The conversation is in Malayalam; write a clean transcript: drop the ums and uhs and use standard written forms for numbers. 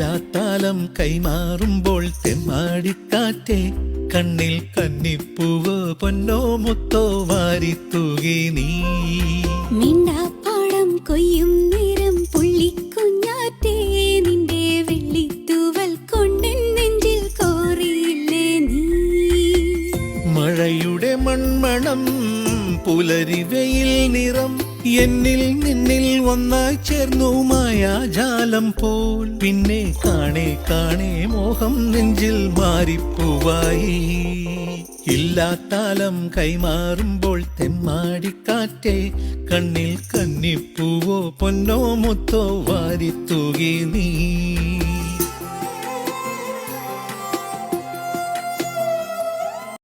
ഇല്ലാത്താലം കൈമാറുമ്പോൾ തെമ്മാടിക്കാറ്റേ കണ്ണിൽ കന്നിപ്പൂവോ പൊന്നോ മുത്തോ വാരിത്തൂകി നീ. മിണ്ടാപ്പാടം കൊയ്യും നേരം പുള്ളിക്കുഞ്ഞാറ്റേ നിന്റെ വെള്ളിത്തൂവൽ കൊണ്ടെൻ നെഞ്ചിൽ കോറിയില്ലേ നീ. മഴയുടെ മൺമണം പുലരി വെയിൽ നിറം എന്നിൽ നിന്നിൽ ഒന്നായി ചേർന്നു മായാജാലം പോൽ. പിന്നെ കാണേ കാണേ മോഹം നെഞ്ചിൽ മാറിപ്പൂവായി. ഇല്ലാത്താലം കൈമാറുമ്പോൾ തെമ്മാടിക്കാറ്റേ കണ്ണിൽ കന്നിപ്പൂവോ പൊന്നോ മുത്തോ വാരിത്തൂകി നീ.